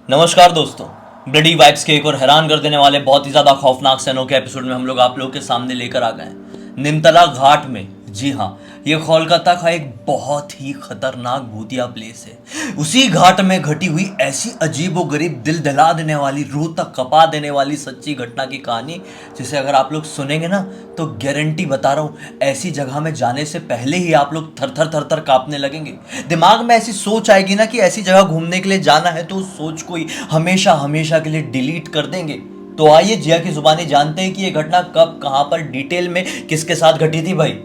नमस्कार दोस्तों, bloody vibes के एक और हैरान कर देने वाले बहुत ही ज्यादा खौफनाक से अनोखे एपिसोड में हम लोग आप लोगों के सामने लेकर आ गए हैं निमतला घाट में। जी हाँ, ये कोलकाता का एक बहुत ही खतरनाक भूतिया प्लेस है। उसी घाट में घटी हुई ऐसी अजीबोगरीब, दिल दहला देने वाली, रूह तक कपा देने वाली सच्ची घटना की कहानी, जिसे अगर आप लोग सुनेंगे ना तो गारंटी बता रहा हूँ, ऐसी जगह में जाने से पहले ही आप लोग थर थर थर थर कांपने लगेंगे। दिमाग में ऐसी सोच आएगी ना कि ऐसी जगह घूमने के लिए जाना है तो उस सोच को ही हमेशा हमेशा के लिए डिलीट कर देंगे। तो आइए जिया की जुबानी जानते हैं कि ये घटना कब, कहाँ पर, डिटेल में किसके साथ घटी थी भाई।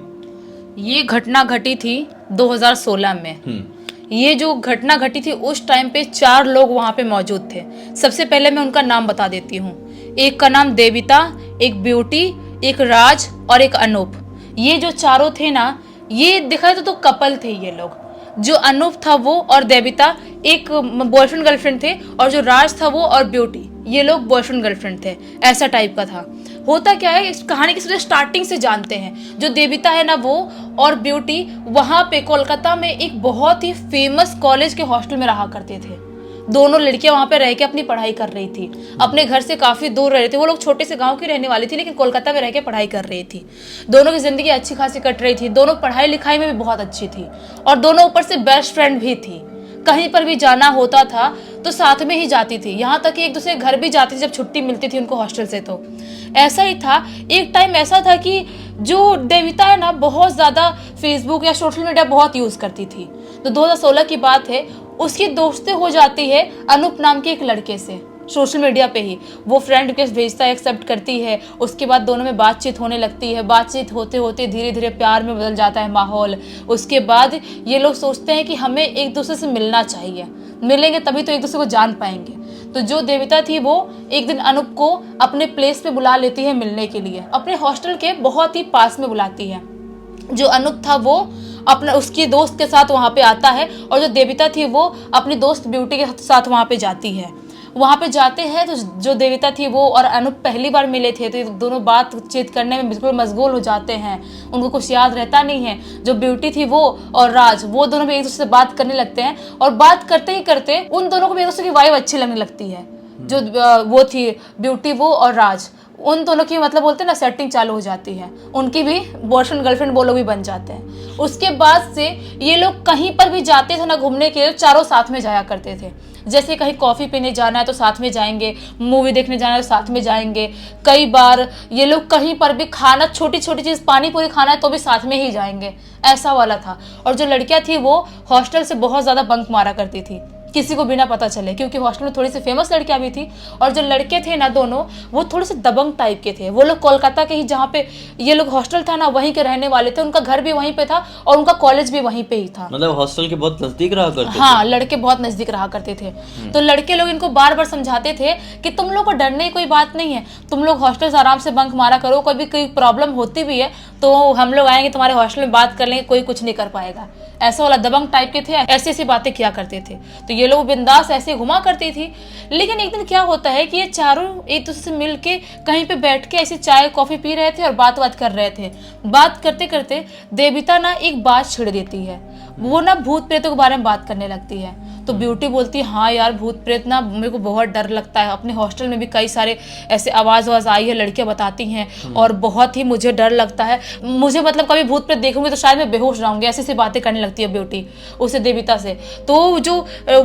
ये घटना घटी थी 2016 में। ये जो घटना घटी थी उस टाइम पे 4 लोग वहाँ पे मौजूद थे। सबसे पहले मैं उनका नाम बता देती हूँ। एक का नाम देविता, एक ब्यूटी, एक राज और एक अनूप। ये जो चारों थे ना, ये दिखाए तो कपल थे ये लोग। जो अनूप था वो और देविता एक बॉयफ्रेंड गर्लफ्रेंड थे, और जो राज था वो और ब्यूटी ये लोग बॉयफ्रेंड गर्लफ्रेंड थे। ऐसा टाइप का था। होता क्या है, इस कहानी की स्टार्टिंग से जानते हैं। जो देविता है ना वो और ब्यूटी वहाँ पे कोलकाता में एक बहुत ही फेमस कॉलेज के हॉस्टल में रहा करते थे। दोनों लड़कियां वहाँ पे रह के अपनी पढ़ाई कर रही थी। अपने घर से काफ़ी दूर रह रहे थे। वो लोग छोटे से गांव की रहने वाली थी, लेकिन कोलकाता में रह के पढ़ाई कर रही थी। दोनों की ज़िंदगी अच्छी खासी कट रही थी। दोनों पढ़ाई लिखाई में भी बहुत अच्छी थी, और दोनों ऊपर से बेस्ट फ्रेंड भी थी। कहीं पर भी जाना होता था तो साथ में ही जाती थी। यहाँ तक कि एक दूसरे घर भी जाती थी जब छुट्टी मिलती थी उनको हॉस्टल से। तो ऐसा ही था। एक टाइम ऐसा था कि जो देविता है ना बहुत ज़्यादा फेसबुक या सोशल मीडिया बहुत यूज़ करती थी। तो 2016 की बात है, उसकी दोस्ती हो जाती है अनूप नाम के एक लड़के से सोशल मीडिया पे ही। वो फ्रेंड रिक्वेस्ट भेजता है, एक्सेप्ट करती है। उसके बाद दोनों में बातचीत होने लगती है। बातचीत होते होते धीरे धीरे प्यार में बदल जाता है माहौल। उसके बाद ये लोग सोचते हैं कि हमें एक दूसरे से मिलना चाहिए, मिलेंगे तभी तो एक दूसरे को जान पाएंगे। तो जो देविता थी वो एक दिन अनूप को अपने प्लेस पे बुला लेती है मिलने के लिए। अपने हॉस्टल के बहुत ही पास में बुलाती है। जो अनूप था वो अपना उसकी दोस्त के साथ वहाँ पे आता है, और जो देविता थी वो अपनी दोस्त ब्यूटी के साथ वहाँ पे जाती है। वहाँ पे जाते हैं तो जो देविता थी वो और अनूप पहली बार मिले थे, तो दोनों बातचीत करने में बिल्कुल मशगूल हो जाते हैं। उनको कुछ याद रहता नहीं है। जो ब्यूटी थी वो और राज, वो दोनों भी एक दूसरे से बात करने लगते हैं, और बात करते ही करते उन दोनों को भी एक दूसरे की वाइब अच्छी लगने लगती है। जो वो थी ब्यूटी, वो और राज, उन दोनों की मतलब बोलते हैं ना सेटिंग चालू हो जाती है। उनकी भी बॉयफ्रेंड गर्लफ्रेंड वो लोग भी बन जाते हैं। उसके बाद से ये लोग कहीं पर भी जाते थे ना घूमने के लिए, चारों साथ में जाया करते थे। जैसे कहीं कॉफ़ी पीने जाना है तो साथ में जाएंगे, मूवी देखने जाना है तो साथ में जाएंगे। कई बार ये लोग कहीं पर भी खाना, छोटी छोटी चीज़ पानी पूरी खाना है तो भी साथ में ही जाएंगे। ऐसा वाला था। और जो लड़कियां थी वो हॉस्टल से बहुत ज़्यादा बंक मारा करती थी, किसी को बिना पता चले, क्योंकि हॉस्टल में थोड़ी सी फेमस लड़कियां भी थी। और जो लड़के थे ना दोनों, वो थोड़े से दबंग टाइप के थे। वो लोग कोलकाता के ही, जहाँ पे ये लोग हॉस्टल था ना वहीं के रहने वाले थे। उनका घर भी वहीं पे था और उनका कॉलेज भी वहीं पे ही था। मतलब हॉस्टल के बहुत नजदीक रहा करते हाँ, लड़के बहुत नजदीक रहा करते थे। तो लड़के लोग इनको बार बार समझाते थे कि तुम लोग को डरने की कोई बात नहीं है, तुम लोग हॉस्टल से आराम से बंक मारा करो। कभी कोई प्रॉब्लम होती भी है तो हम लोग आएंगे तुम्हारे हॉस्टल में, बात कर लेंगे, कोई कुछ नहीं कर पाएगा। ऐसा वाला दबंग टाइप के थे। ऐसी ऐसी बातें किया करते थे। तो ये लोग बिंदास ऐसे घुमा करती थी। लेकिन एक दिन क्या होता है कि ये चारों एक दूसरे से मिल के कहीं पे बैठ के ऐसे चाय कॉफी पी रहे थे और बात कर रहे थे। बात करते करते देविता ना एक बात छिड़ देती है। वो ना भूत प्रेतों के बारे में बात करने लगती है। तो ब्यूटी बोलती है, हाँ यार भूत प्रेत ना मेरे को बहुत डर लगता है। अपने हॉस्टल में भी कई सारे ऐसे आवाज़ आई है, लड़कियां बताती हैं, और बहुत ही मुझे डर लगता है। मुझे मतलब कभी भूत प्रेत देखूंगी तो शायद मैं बेहोश रहूंगी। ऐसी ऐसी बातें करने लगती है ब्यूटी उसे देविता से। तो जो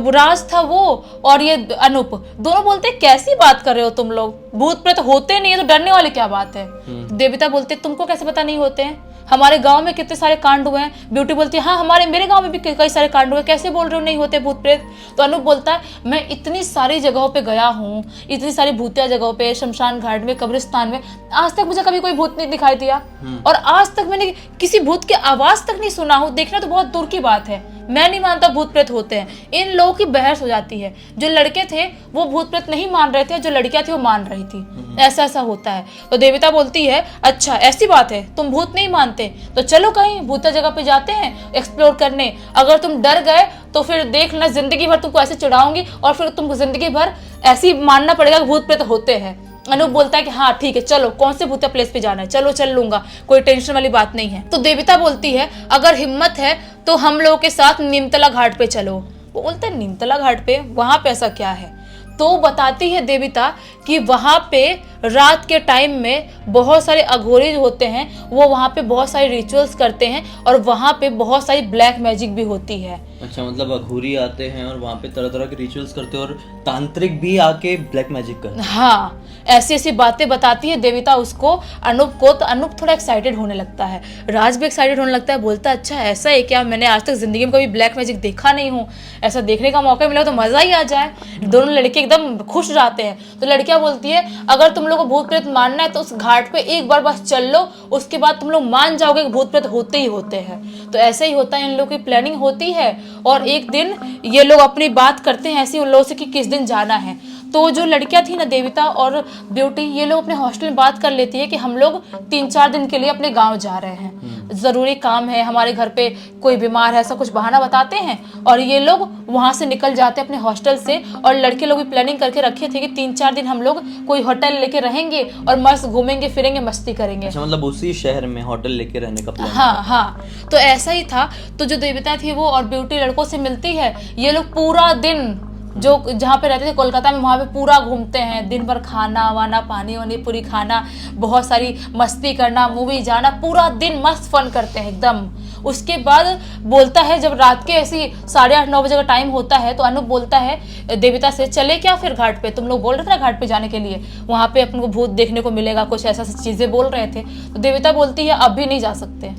राज था वो और ये अनूप दोनों बोलते हैं, कैसी बात कर रहे हो तुम लोग, भूत प्रेत होते नहीं है तो डरने वाली क्या बात है। देविता बोलते, तुमको कैसे पता नहीं होते हैं, हमारे गांव में कितने सारे कांड हुए हैं। ब्यूटी बोलती है, हाँ मेरे गांव में भी कई सारे कांड हुए, कैसे बोल रहे हो नहीं होते भूत प्रेत। तो अनूप बोलता है, मैं इतनी सारी जगहों पे गया हूँ, इतनी सारी भूतिया जगहों पे, शमशान घाट में, कब्रिस्तान में, आज तक मुझे कभी कोई भूत नहीं दिखाई दिया, और आज तक मैंने किसी भूत की आवाज तक नहीं सुना हूँ। देखना तो बहुत दूर की बात है, मैं नहीं मानता भूत प्रेत होते हैं। इन लोगों की बहस हो जाती है। जो लड़के थे वो भूत प्रेत नहीं मान रहे थे, जो लड़कियां थी वो मान रही थी। ऐसा ऐसा होता है। तो देविता बोलती है, अच्छा ऐसी बात है, तुम भूत नहीं मानते तो चलो कहीं भूतिया जगह पे जाते हैं एक्सप्लोर करने। अगर तुम डर गए तो फिर देख लेना, जिंदगी भर तुमको ऐसे चिढ़ाऊंगी और फिर तुमको जिंदगी भर ऐसे ही मानना पड़ेगा कि भूत प्रेत होते हैं। अनूप बोलता है कि हाँ ठीक है, चलो कौन से भूतिया प्लेस पे जाना है, चलो चल लूंगा, कोई टेंशन वाली बात नहीं है। तो देविता बोलती है, अगर हिम्मत है तो हम लोगों के साथ निमतला घाट पे चलो। वो बोलते हैं, निमतला घाट पे, वहां पे ऐसा क्या है। तो बताती है देविता कि वहाँ पे रात के टाइम में बहुत सारे अघोरी होते हैं, वो वहाँ पे बहुत सारे रिचुअल्स करते हैं और वहाँ पे बहुत सारी ब्लैक मैजिक भी होती है। अच्छा, मतलब अघोरी आते हैं और वहाँ पे तरह तरह के रिचुअल्स करते हैं और तांत्रिक भी आके ब्लैक मैजिक करते हैं। हाँ, ऐसी ऐसी बातें बताती है देविता उसको, अनूप को। तो अनूप थोड़ा एक्साइटेड होने लगता है, राज भी एक्साइटेड होने लगता है, बोलता है अच्छा ऐसा है क्या, मैंने आज तक जिंदगी में कभी ब्लैक मैजिक देखा नहीं हूँ, ऐसा देखने का मौका मिला तो मजा ही आ जाए। दोनों लड़के एकदम खुश जाते हैं। तो लड़कियां बोलती है अगर तुम लोग को भूत प्रेत मानना है तो उस घाट पे एक बार बस चल लो, उसके बाद तुम लोग मान जाओगे कि भूत प्रेत होते ही होते हैं। तो ऐसे ही होता है, इन लोगों की प्लानिंग होती है और एक दिन ये लोग अपनी बात करते हैं ऐसी उन लोगों से कि किस दिन जाना है। तो जो लड़कियां थी ना, देविता और ब्यूटी, ये लोग अपने हॉस्टल में बात कर लेती है कि हम लोग 3-4 दिन के लिए अपने गांव जा रहे हैं, जरूरी काम है, हमारे घर पे कोई बीमार है, ऐसा कुछ बहाना बताते हैं और ये लोग वहां से निकल जाते हैं अपने हॉस्टल से। और लड़के लोग भी प्लानिंग करके रखे थे कि 3-4 दिन हम लोग कोई होटल लेके रहेंगे और मस्त घूमेंगे फिरेंगे, मस्ती करेंगे। अच्छा, मतलब उसी शहर में होटल लेके रहने का प्लान। हाँ हाँ, तो ऐसा ही था। तो जो देविता थी वो और ब्यूटी लड़कों से मिलती है। ये लोग पूरा दिन जो जहाँ पे रहते थे कोलकाता में, वहाँ पे पूरा घूमते हैं, दिन भर खाना वाना, पानी वानी पूरी खाना, बहुत सारी मस्ती करना, मूवी जाना, पूरा दिन मस्त फन करते हैं एकदम। उसके बाद बोलता है, जब रात के ऐसी 8:30-9 बजे का टाइम होता है तो अनूप बोलता है देविता से चले क्या फिर घाट पे, तुम लोग बोल रहे थे ना घाट पे जाने के लिए, वहाँ पे अपन को भूत देखने को मिलेगा, कुछ ऐसा चीजें बोल रहे थे। तो देविता बोलती है अभी नहीं जा सकते,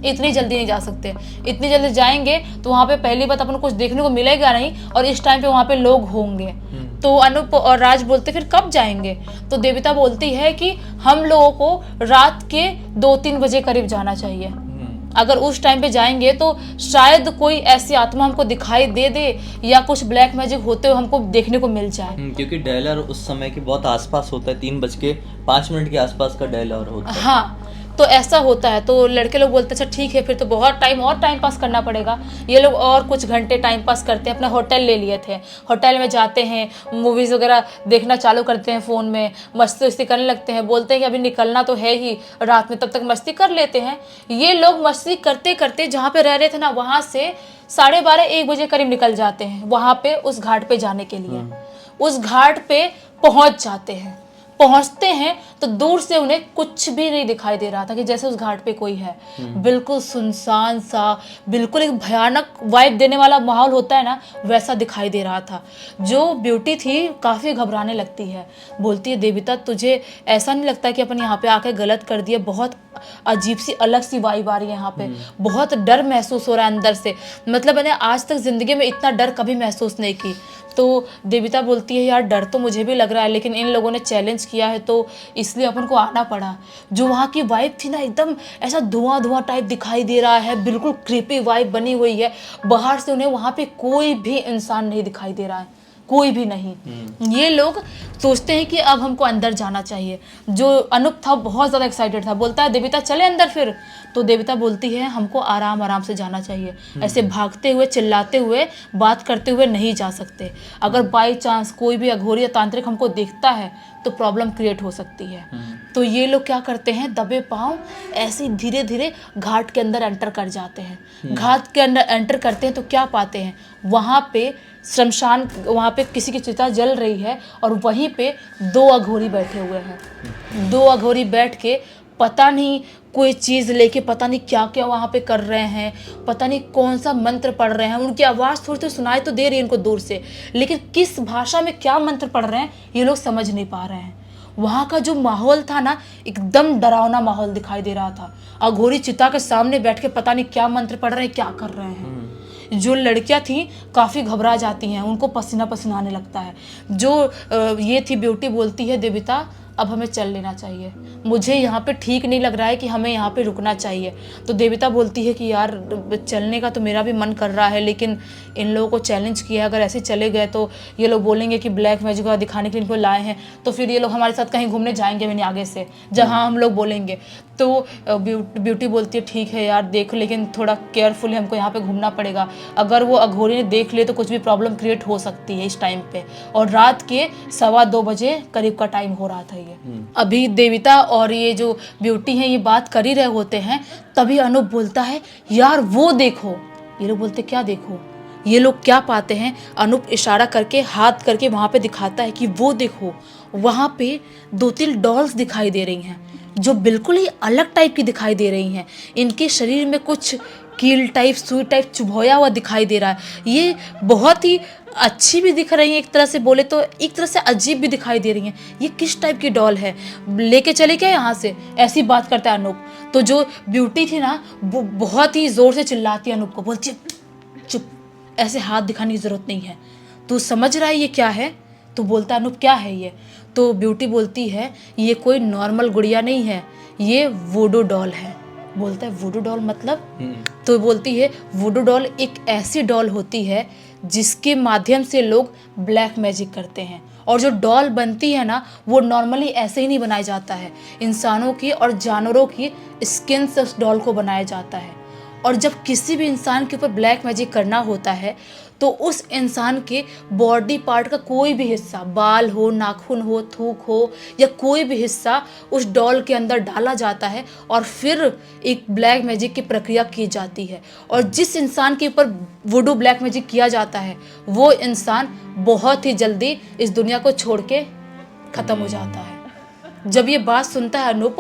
इतनी जल्दी नहीं जा सकते, इतनी जल्दी जाएंगे तो वहाँ पे पहली बात अपन को कुछ देखने को मिलेगा नहीं और इस टाइम पे वहाँ पे लोग होंगे। तो अनूप और राज बोलते फिर कब जाएंगे। तो देविता बोलती है कि हम लोगों को रात के 2-3 बजे करीब जाना चाहिए, अगर उस टाइम पे जाएंगे तो शायद कोई ऐसी आत्मा हमको दिखाई दे दे या कुछ ब्लैक मैजिक होते हुए हमको देखने को मिल जाए। क्योंकि डायलर उस समय के बहुत आसपास होता है, 3:05 के आसपास का डायलर होता है। हाँ, तो ऐसा होता है। तो लड़के लोग बोलते हैं अच्छा ठीक है, फिर तो बहुत टाइम पास करना पड़ेगा। ये लोग और कुछ घंटे टाइम पास करते हैं, अपना होटल ले लिए थे, होटल में जाते हैं, मूवीज़ वगैरह देखना चालू करते हैं, फ़ोन में मस्ती वस्ती करने लगते हैं, बोलते हैं कि अभी निकलना तो है ही रात में, तब तक मस्ती कर लेते हैं। ये लोग मस्ती करते करते जहाँ पे रह रहे थे ना, वहाँ से 12:30-1 बजे करीब निकल जाते हैं वहाँ पे उस घाट पे जाने के लिए। उस घाट पे पहुँच जाते हैं, पहुंचते हैं तो दूर से उन्हें कुछ भी नहीं दिखाई दे रहा था कि जैसे उस घाट पे कोई है। बिल्कुल सुनसान सा, बिल्कुल एक भयानक वाइब देने वाला माहौल होता है ना, वैसा दिखाई दे रहा था। जो ब्यूटी थी काफ़ी घबराने लगती है, बोलती है देविता तुझे ऐसा नहीं लगता कि अपन यहाँ पे आके गलत कर दिए, बहुत अजीब सी अलग सी वाइब आ रही है यहाँ पे, बहुत डर महसूस हो रहा है अंदर से, मतलब मैंने आज तक ज़िंदगी में इतना डर कभी महसूस नहीं की। तो देविता बोलती है यार डर तो मुझे भी लग रहा है, लेकिन इन लोगों ने चैलेंज किया है तो इसलिए अपन को आना पड़ा। जो वहाँ की वाइब थी ना, एकदम ऐसा धुआं टाइप दिखाई दे रहा है, बिल्कुल क्रीपी वाइब बनी हुई है। बाहर से उन्हें वहाँ पे कोई भी इंसान नहीं दिखाई दे रहा है, कोई भी नहीं। ये लोग सोचते हैं कि अब हमको अंदर जाना चाहिए। जो अनूप था बहुत ज़्यादा एक्साइटेड था, बोलता है देविता चले अंदर फिर। तो देविता बोलती है हमको आराम आराम से जाना चाहिए, ऐसे भागते हुए चिल्लाते हुए बात करते हुए नहीं जा सकते। अगर बाई चांस कोई भी अघोरी या तांत्रिक हमको देखता है तो प्रॉब्लम क्रिएट हो सकती है। तो ये लोग क्या करते हैं, दबे पांव ऐसे धीरे धीरे घाट के अंदर एंटर कर जाते हैं। घाट के अंदर एंटर करते हैं तो क्या पाते हैं, वहाँ पे शमशान, वहाँ पे किसी की चिता जल रही है और वहीं पे 2 अघोरी बैठे हुए हैं। 2 अघोरी बैठ के पता नहीं कोई चीज़ लेके पता नहीं क्या क्या वहाँ पे कर रहे हैं, पता नहीं कौन सा मंत्र पढ़ रहे हैं। उनकी आवाज़ थोड़ी थोड़ी सुनाई तो दे रही है उनको दूर से, लेकिन किस भाषा में क्या मंत्र पढ़ रहे हैं ये लोग समझ नहीं पा रहे हैं। वहाँ का जो माहौल था ना, एकदम डरावना माहौल दिखाई दे रहा था। अघोरी चिता के सामने बैठ के पता नहीं क्या मंत्र पढ़ रहे हैं, क्या कर रहे हैं। जो लड़कियां थी काफ़ी घबरा जाती हैं, उनको पसीना पसीना आने लगता है। जो ये थी ब्यूटी बोलती है देविता अब हमें चल लेना चाहिए, मुझे यहाँ पे ठीक नहीं लग रहा है कि हमें यहाँ पे रुकना चाहिए। तो देविता बोलती है कि यार चलने का तो मेरा भी मन कर रहा है, लेकिन इन लोगों को चैलेंज किया, अगर ऐसे चले गए तो ये लोग बोलेंगे कि ब्लैक मैजिक दिखाने के लिए इनको लाए हैं, तो फिर ये लोग हमारे साथ कहीं घूमने जाएंगे भी नहीं आगे से, जहाँ हम लोग बोलेंगे। तो ब्यूटी बोलती है ठीक है यार देखो, लेकिन थोड़ा केयरफुली हमको यहाँ पे घूमना पड़ेगा, अगर वो अघोरी ने देख ले तो कुछ भी प्रॉब्लम क्रिएट हो सकती है इस टाइम पे। और रात के 2:15 बजे करीब का टाइम हो रहा था ये। अभी देविता और ये जो ब्यूटी है ये बात कर ही रहे होते हैं, तभी अनूप बोलता है यार वो देखो। ये लोग बोलते क्या देखो, ये लोग क्या पाते हैं, अनूप इशारा करके हाथ करके वहाँ पे दिखाता है कि वो देखो वहाँ पे 2-3 डॉल्स दिखाई दे रही हैं जो बिल्कुल ही अलग टाइप की दिखाई दे रही हैं। इनके शरीर में कुछ कील टाइप सुई टाइप चुभोया हुआ दिखाई दे रहा है। ये बहुत ही अच्छी भी दिख रही है, एक तरह से बोले तो एक तरह से अजीब भी दिखाई दे रही हैं। ये किस टाइप की डॉल है, लेके चले क्या यहाँ से, ऐसी बात करता है अनूप। तो जो ब्यूटी थी ना वो बहुत ही जोर से चिल्लाती है अनूप को, बोलती है चुप, ऐसे हाथ दिखाने की जरूरत नहीं है, तू समझ रहा है ये क्या है। तो बोलता है अनूप क्या है ये। तो ब्यूटी बोलती है ये कोई नॉर्मल गुड़िया नहीं है, ये वुडू डॉल है। बोलता है वुडू डॉल मतलब। तो बोलती है वुडू डॉल एक ऐसी डॉल होती है जिसके माध्यम से लोग ब्लैक मैजिक करते हैं। और जो डॉल बनती है ना वो नॉर्मली ऐसे ही नहीं बनाया जाता है, इंसानों की और जानवरों की स्किन से उस डॉल को बनाया जाता है। और जब किसी भी इंसान के ऊपर ब्लैक मैजिक करना होता है तो उस इंसान के बॉडी पार्ट का कोई भी हिस्सा, बाल हो, नाखून हो, थूक हो या कोई भी हिस्सा उस डॉल के अंदर डाला जाता है और फिर एक ब्लैक मैजिक की प्रक्रिया की जाती है। और जिस इंसान के ऊपर वुडू ब्लैक मैजिक किया जाता है वो इंसान बहुत ही जल्दी इस दुनिया को छोड़ के ख़त्म हो जाता है। जब ये बात सुनता है अनूप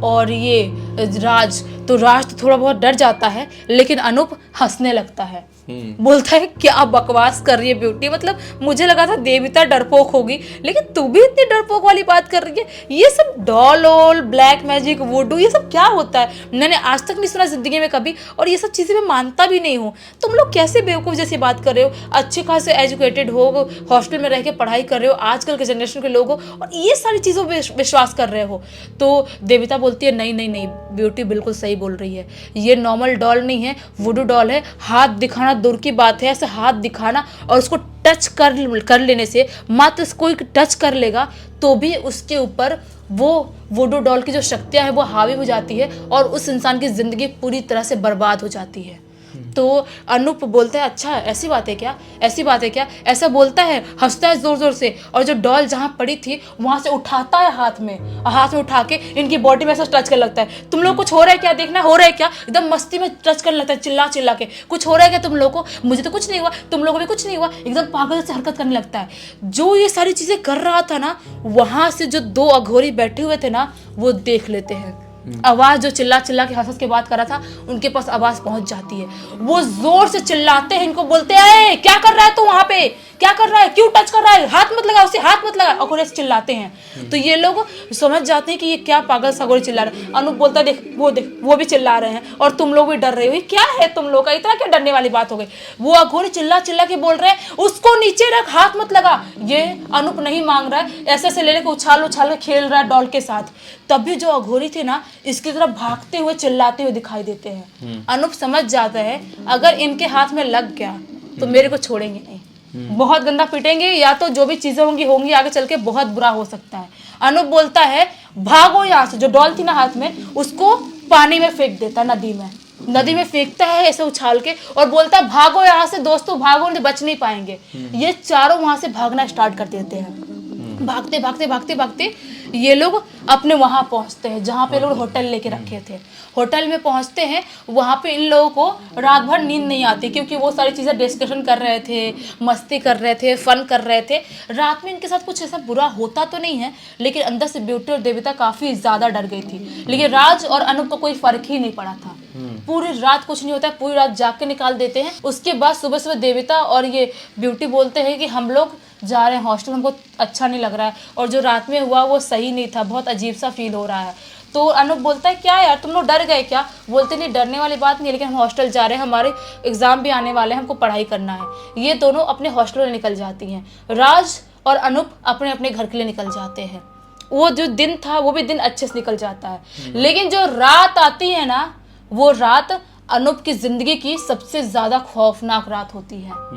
और ये राज, तो राज तो थोड़ा बहुत डर जाता है लेकिन अनूप हंसने लगता है। बोलता है क्या बकवास कर रही है ब्यूटी, मतलब मुझे लगा था देविता डरपोक होगी लेकिन तू भी इतनी डरपोक वाली बात कर रही है। ये सब डॉल ओल ब्लैक मैजिक वुडू ये सब क्या होता है, मैंने आज तक नहीं सुना जिंदगी में कभी, और ये सब चीज़ें मैं मानता भी नहीं हूँ। तुम लोग कैसे बेवकूफ़ जैसी बात कर रहे हो, अच्छे खासे एजुकेटेड हो, हॉस्टल में रह के पढ़ाई कर रहे हो, आजकल के जनरेशन के लोग हो और ये सारी चीज़ों पर विश्वास कर रहे हो। तो देविता बोलती है नहीं नहीं नहीं, ब्यूटी बिल्कुल सही बोल रही है, ये नॉर्मल डॉल नहीं है, वुडू डॉल है। हाथ दिखाना दूर की बात है, ऐसे हाथ दिखाना और उसको टच कर लेने से, मात्र कोई टच कर लेगा तो भी उसके ऊपर वो वुडू डॉल की जो शक्तियां है वो हावी हो जाती है और उस इंसान की जिंदगी पूरी तरह से बर्बाद हो जाती है। तो अनूप बोलता है अच्छा ऐसी बात है क्या, ऐसी बात है क्या, ऐसा बोलता है, हंसता है जोर जोर से और जो डॉल जहाँ पड़ी थी वहां से उठाता है हाथ में, और हाथ में उठा के इनकी बॉडी में ऐसा टच करने लगता है। तुम लोग कुछ हो रहा है क्या, देखना हो रहा है क्या, एकदम मस्ती में टच करने लगता है, चिल्ला चिल्ला के कुछ हो रहा है क्या तुम लोग को, मुझे तो कुछ नहीं हुआ, तुम लोगों को भी कुछ नहीं हुआ, एकदम पागल से हरकत करने लगता है। जो ये सारी चीजें कर रहा था ना, वहां से जो 2 अघोरी बैठे हुए थे ना वो देख लेते हैं। आवाज जो चिल्ला चिल्ला के हंस के बात कर रहा था उनके पास आवाज पहुंच जाती है। वो जोर से चिल्लाते हैं, इनको बोलते हैं क्या कर रहा है तू वहां पे, क्या कर रहा है, क्यों टच कर रहा है, हाथ मत लगा उसे, हाथ मत लगा, और ऐसे चिल्लाते हैं। तो ये लोग समझ जाते हैं कि ये क्या पागल सगोरी चिल्ला रहे हैं। अनूप बोलता है देख वो भी चिल्ला रहे हैं और तुम लोग भी डर रहे हो, ये क्या है तुम लोग का, इतना क्या डरने वाली बात हो गई। वो अघोरी चिल्ला चिल्ला के बोल रहे हैं उसको नीचे रख, हाथ मत लगा। ये अनूप नहीं मांग रहा है, ऐसे ऐसे ले लेके उछाल उछाल के खेल रहा है डॉल के साथ। तभी जो अघोरी थे ना इसकी तरफ भागते हुए चिल्लाते हुए दिखाई देते हैं। अनूप समझ जाता है अगर इनके हाथ में लग गया तो मेरे को छोड़ेंगे नहीं, बहुत गंदा पीटेंगे, या तो जो भी चीजें होंगी आगे चल के बहुत बुरा हो सकता है। अनूप बोलता है भागो यहाँ से, जो डॉल थी ना हाथ में उसको पानी में फेंक देता, नदी में फेंकता है ऐसे उछाल के और बोलता है भागो यहाँ से दोस्तों, भागो, नहीं बच नहीं पाएंगे। ये चारों वहां से भागना स्टार्ट कर देते हैं। भागते भागते भागते भागते ये लोग अपने वहां पहुंचते हैं जहाँ पे लोग होटल लेके रखे थे। होटल में पहुंचते हैं, वहां पे इन लोगों को रात भर नींद नहीं आती क्योंकि वो सारी चीज़ें डिस्कशन कर रहे थे, मस्ती कर रहे थे, फन कर रहे थे। रात में इनके साथ कुछ ऐसा बुरा होता तो नहीं है लेकिन अंदर से ब्यूटी और देविता काफ़ी ज़्यादा डर गई थी। लेकिन राज और अनूप को कोई फर्क ही नहीं पड़ा था। पूरी रात कुछ नहीं होता, पूरी रात जाग के निकाल देते हैं। उसके बाद सुबह सुबह देविता और ये ब्यूटी बोलते हैं कि हम लोग जा रहे हैं हॉस्टल, हमको अच्छा नहीं लग रहा है और जो रात में हुआ वो सही नहीं था, बहुत अजीब सा फील हो रहा है। तो अनूप बोलता है क्या यार तुम लोग डर गए क्या। बोलते नहीं डरने वाली बात नहीं है, लेकिन हम हॉस्टल जा रहे हैं, हमारे एग्जाम भी आने वाले हैं, हमको पढ़ाई करना है। ये दोनों अपने हॉस्टल में निकल जाती हैं। राज और अनूप अपने अपने घर के लिए निकल जाते हैं। वो जो दिन था वो भी दिन अच्छे से निकल जाता है। लेकिन जो रात आती है ना, वो रात अनूप की जिंदगी की सबसे ज्यादा खौफनाक रात होती है।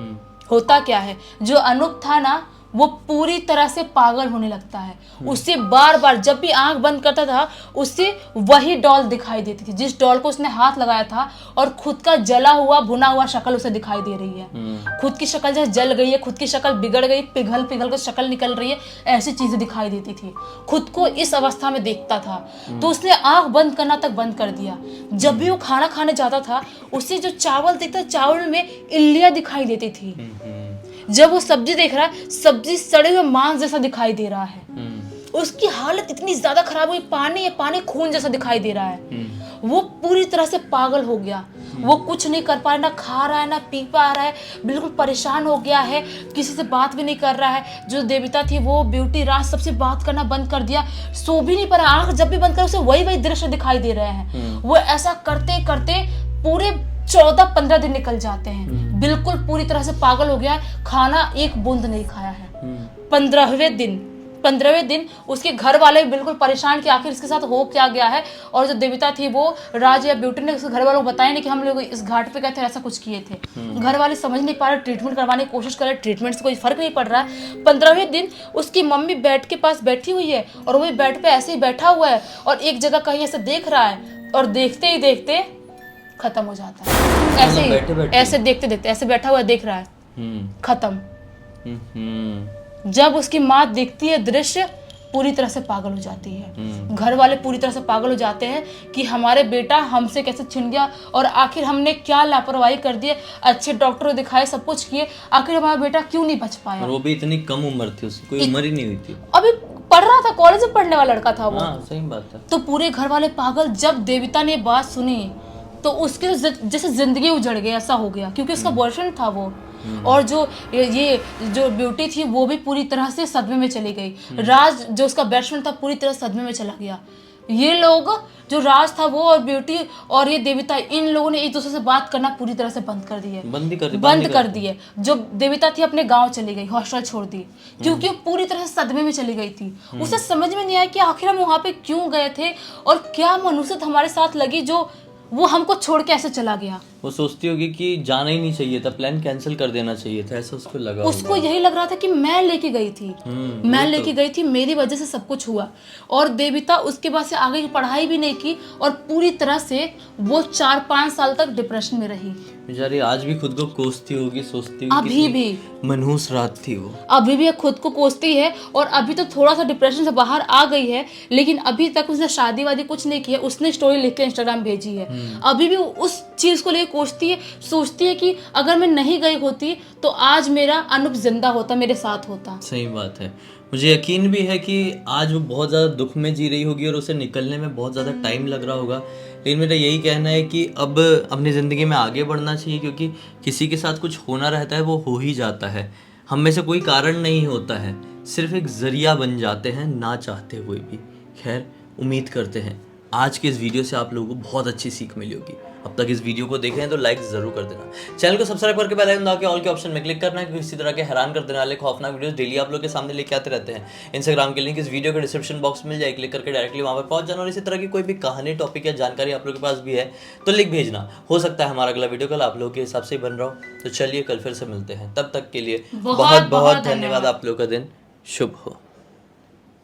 होता क्या है, जो अनूप था ना वो पूरी तरह से पागल होने लगता है। उससे बार बार जब भी आंख बंद करता था उससे वही डॉल दिखाई देती थी, जिस डॉल को उसने हाथ लगाया था, और खुद का जला हुआ भुना हुआ शक्ल उसे दिखाई दे रही है। खुद की शक्ल जैसे जल गई है, खुद की शक्ल बिगड़ गई, पिघल पिघल कर शक्ल निकल रही है, ऐसी चीजें दिखाई देती थी। खुद को इस अवस्था में देखता था। तो उसने आंख बंद करना तक बंद कर दिया। जब भी वो खाना खाने जाता था उसे जो चावल देखता, चावल में इल्लियां दिखाई देती थी। जब वो सब्जी देख रहा है, सब्जी सड़े हुए मांस जैसा दिखाई दे रहा है। उसकी हालत इतनी ज्यादा खराब हुई, पानी है पानी खून जैसा दिखाई दे रहा है। वो पूरी तरह से पागल हो गया। वो कुछ नहीं कर पा रहा, ना खा रहा है ना पी पा रहा है, बिल्कुल परेशान हो गया है, किसी से बात भी नहीं कर रहा है। जो देविता थी वो ब्यूटी राज सबसे बात करना बंद कर दिया, सो भी नहीं पा रहा, आंख जब भी बंद कर उसे वही वही दृश्य दिखाई दे रहे हैं। वो ऐसा करते करते पूरे 14-15 दिन निकल जाते हैं। बिल्कुल पूरी तरह से पागल हो गया है, खाना एक बूंद नहीं खाया है। 15वें दिन उसके घर वाले बिल्कुल परेशान कि आखिर इसके साथ हो क्या गया है। और जो देविता थी वो राज या ब्यूटी ने उसके घर वालों को बताया नहीं कि हम लोग इस घाट पे गए थे, ऐसा कुछ किए थे। घर वाले समझ नहीं पा रहे, ट्रीटमेंट करवाने की कोशिश कर रहे, ट्रीटमेंट से कोई फर्क नहीं पड़ रहा है। 15वें दिन उसकी मम्मी बेड के पास बैठी हुई है और वो बेड पे ऐसे ही बैठा हुआ है और एक जगह कहीं ऐसे देख रहा है और देखते ही देखते खत्म हो जाता है। ऐसे ही ऐसे देखते देखते ऐसे बैठा हुआ देख रहा है, खत्म। जब उसकी माँ देखती है दृश्य पूरी तरह से पागल हो जाती है। घर वाले पूरी तरह से पागल हो जाते हैं कि हमारे बेटा हमसे कैसे छिन गया और आखिर हमने क्या लापरवाही कर दी है। अच्छे डॉक्टर को दिखाए, सब कुछ किए, आखिर हमारा बेटा क्यों नहीं बच पाया। और वो भी इतनी कम उम्र थी, उसकी कोई उम्र ही नहीं हुई थी, अभी पढ़ रहा था, कॉलेज में पढ़ने वाला लड़का था वो। सही बात है। तो पूरे घर वाले पागल। जब देविता ने बात सुनी तो उसके जैसे जिंदगी उजड़ गई, ऐसा हो गया, क्योंकि उसका बॉयफ्रेंड था वो। और जो ब्यूटी थी वो भी पूरी तरह से सदमे में चली गई। राज जो उसका बेस्टफ्रेंड था पूरी तरह सदमे में चला गया। ये लोग जो राज था वो और ब्यूटी और ये देविता, इन लोगों ने एक दूसरे से बात करना पूरी तरह से बंद कर दिए, बंद कर दिए। जो देविता थी अपने गांव चली गई, हॉस्टल छोड़ दी, क्योंकि वो पूरी तरह से सदमे में चली गई थी। उसे समझ में नहीं आया कि आखिर हम वहां पे क्यों गए थे और क्या मनुष्यत हमारे साथ लगी जो वो हमको छोड़ के ऐसे चला गया। वो सोचती होगी कि जाना ही नहीं चाहिए था, प्लान कैंसिल कर देना चाहिए था, ऐसा उसको लगा। उसको यही लग रहा था कि मैं लेके गई थी, मैं लेके गई थी, मेरी वजह से सब कुछ हुआ। और देविता उसके बाद से आगे की पढ़ाई भी नहीं की और पूरी तरह से वो 4-5 साल तक डिप्रेशन में रही। बेचारी आज भी खुद को कोसती होगी, सोचती होगी अभी भी मनहूस रात थी वो, अभी भी खुद को कोसती है। और अभी तो थोड़ा सा डिप्रेशन से बाहर आ गई है, लेकिन अभी तक उसने शादी वादी कुछ नहीं किया। उसने स्टोरी लिख के इंस्टाग्राम भेजी है। अभी भी उस चीज को लेकर कोसती है, सोचती है कि अगर मैं नहीं गई होती तो आज मेरा अनूप जिंदा होता, मेरे साथ होता। सही बात है। मुझे यकीन भी है कि आज वो बहुत ज़्यादा दुख में जी रही होगी और उसे निकलने में बहुत ज़्यादा टाइम लग रहा होगा। लेकिन मेरा यही कहना है कि अब अपनी ज़िंदगी में आगे बढ़ना चाहिए, क्योंकि किसी के साथ कुछ होना रहता है वो हो ही जाता है। हम में से कोई कारण नहीं होता है, सिर्फ एक ज़रिया बन जाते हैं ना चाहते हुए भी। खैर, उम्मीद करते हैं आज के इस वीडियो से आप लोगों को बहुत अच्छी सीख मिली होगी। अब तक इस वीडियो को देखे हैं तो लाइक जरूर कर देना, चैनल को सब्सक्राइब करके बेल आइकन दबा के ऑल के ऑप्शन में क्लिक करना है, क्योंकि इसी तरह के हैरान कर देने वाले खौफनाक वीडियोस डेली आप लोग के सामने लेके आते रहते हैं। इंस्टाग्राम के लिंक इस वीडियो के डिस्क्रिप्शन बॉक्स में मिल जाए, क्लिक करके डायरेक्टली वहां पर पहुंच जाना। और इसी तरह की कोई भी कहानी, टॉपिक या जानकारी आप लोग के पास भी है तो लिख भेजना। हो सकता है हमारा अगला वीडियो कल आप लोगों के हिसाब से ही बन रहा हो। तो चलिए कल फिर से मिलते हैं, तब तक के लिए बहुत बहुत धन्यवाद। आप लोग का दिन शुभ हो।